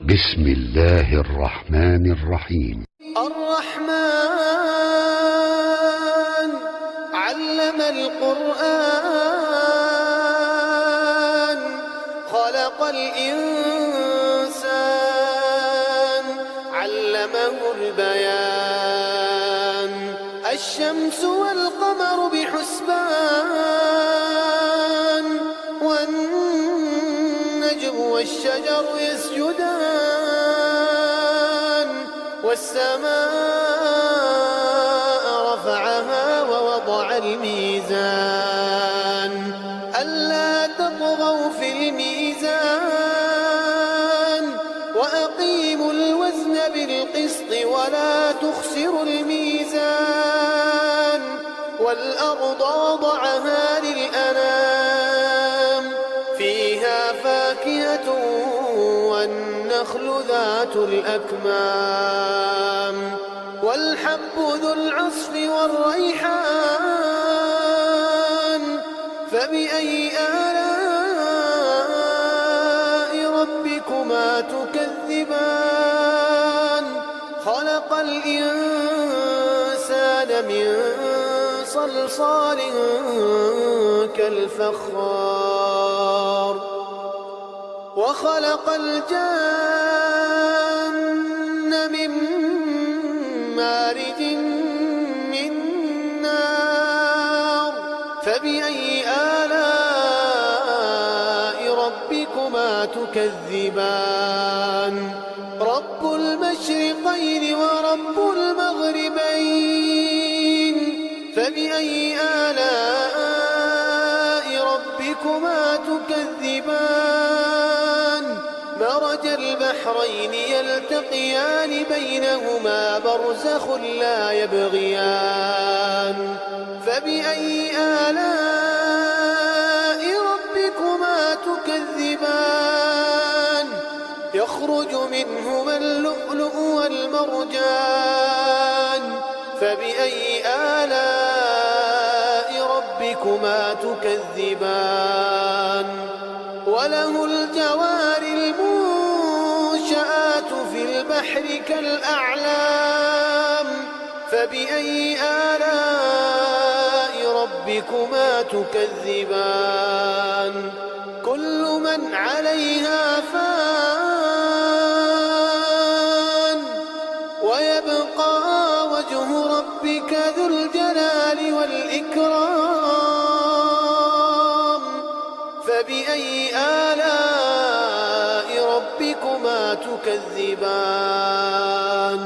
بسم الله الرحمن الرحيم. الرحمن علم القرآن خلق الإنسان علمه البيان الشمس والقمر بحسبان والنجم والشجر يسجدان والسماء رفعها ووضع الميزان ألا تطغوا في الميزان وأقيموا الوزن بالقسط ولا تخسروا الميزان والأرض وضعها للأنام فيها فاكهة والنخل ذات الأكمام والحب ذو العصف والريحان فبأي آلاء ربكما تكذبان خلق الإنسان من صلصال كالفخار وخلق الجن من مارج من نار فبأي آلاء ربكما تكذبان رب المشرقين ورب المغربين فبأي آلاء ربكما تكذبان مرج البحرين يلتقيان بينهما برزخ لا يبغيان فبأي آلاء ربكما تكذبان يخرج منهما اللؤلؤ والمرجان فبأي آلاء ربكما تكذبان وله الجوار المنشآت في البحر كالأعلام فبأي آلاء ربكما تكذبان كل من عليها فان ويبقى وجه ربك ذو الجلال والإكرام فبأي آلاء ربكما تكذبان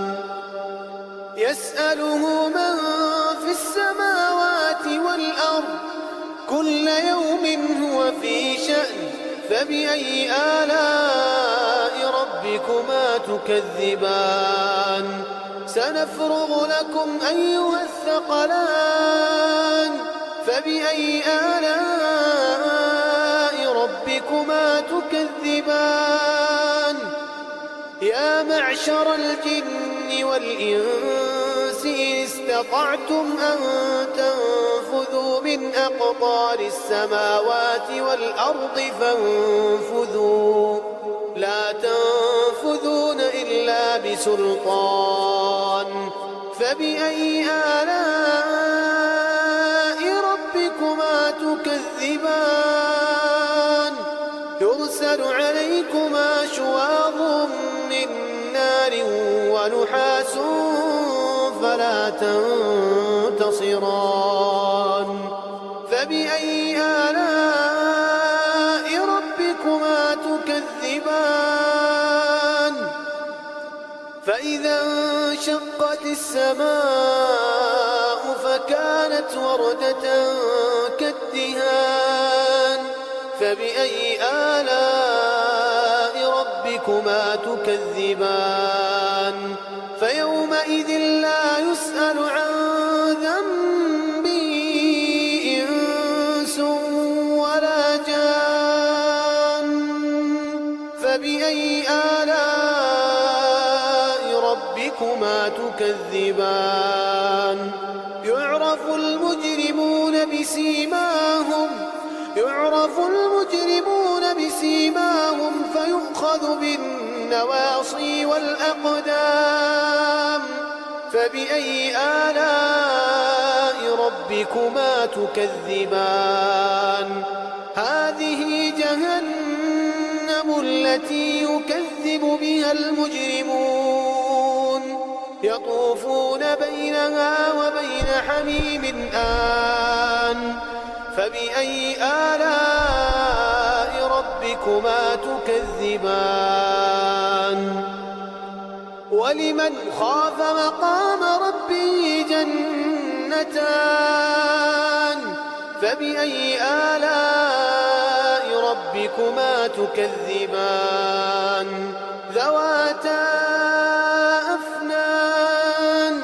يسأله من في السماوات والأرض كل يوم هو في شأن فبأي آلاء ربكما تكذبان سنفرغ لكم أيها الثقلان فبأي آلاء ربكما تكذبان يا معشر الجن والإنس إن استطعتم أن تنفذوا من أقطار السماوات والأرض فانفذوا لا تنفذون إلا بسلطان فبأي آلاء ربكما تكذبان يرسل عليكما شواظ من نار ونحاس فلا تنتصران فبأي آلاء ربكما تكذبان فإذا انشقت السماء فكانت وردة كالدهان فبأي آلاء ربكما تكذبان فيومئذ لا يسأل عن ذنبه إنس ولا جان فبأي آلاء ربكما تكذبان يعرف المجرمون بسيماهم فيؤخذ بالنسبة النواصي والأقدام فبأي آلاء ربكما تكذبان هذه جهنم التي يكذب بها المجرمون يطوفون بينها وبين حميم آن فبأي آلاء ربكما تكذبان ولمن خاف مقام ربه جنتان فبأي آلاء ربكما تكذبان ذواتا أفنان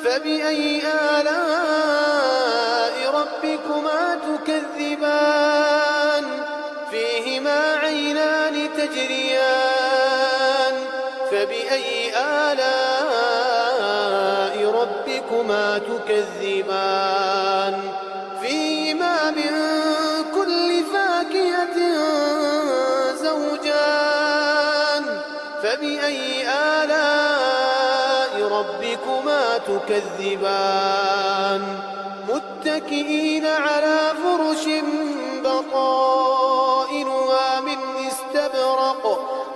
فبأي آلاء ربكما تكذبان فيهما عينان تجريان فبأي آلاء ربكما تكذبان فيهما من كل فاكهة زوجان فبأي آلاء ربكما تكذبان متكئين على فرش بطائنها من استبرق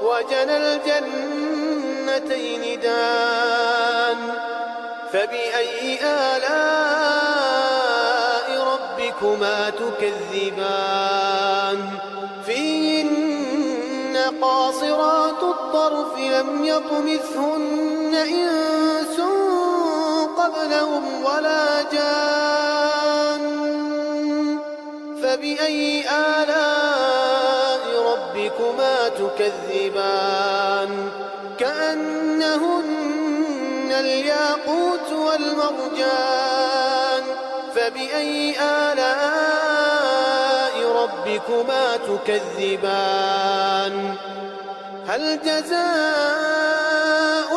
وجنى الجنتين دان فبأي آلاء ربكما تكذبان فيهن قاصرات الطرف لم يطمثهن إنس قبلهم ولا جان فبأي آلاء ربكما تكذبان كأنهن الياقوت والمرجان فبأي آلاء ربكما تكذبان هل جزاء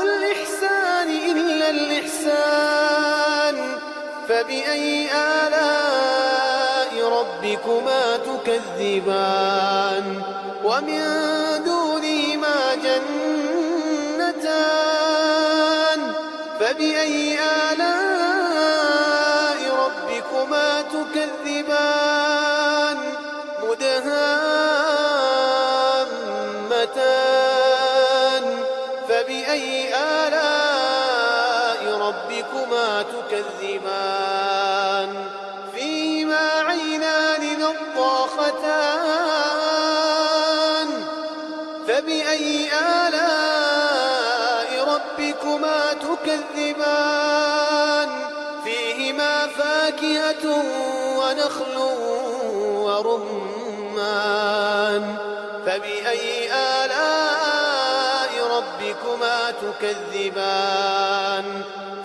الإحسان إلا الإحسان فبأي آلاء ربكما تكذبان ومن دونهما جنتان فبأي آلاء ربكما تكذبان مدهامتان فبأي آلاء ربكما تكذبان فيهما عينان نضاختان فبأي آلاء ربكما تكذبان فيهما فاكهة ونخل ورمان فبأي آلاء ربكما تكذبان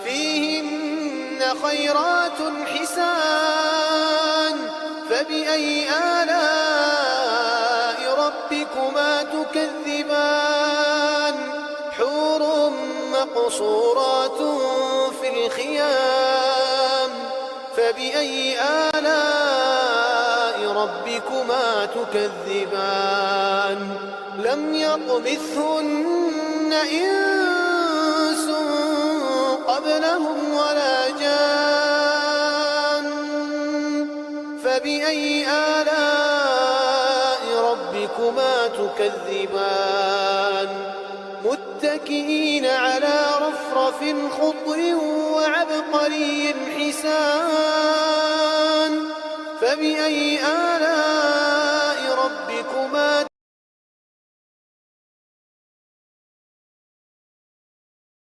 فيهن خيرات حسان فبأي آلاء ربكما تكذبان حور مقصورات في الخيام فبأي آلاء ربكما تكذبان لم يطمثهن إنس قبلهم ولا جان فبأي آلاء ربكما تكذبان متكئين على رفرف خضر وعبقري حسان فبأي آلاء ربكما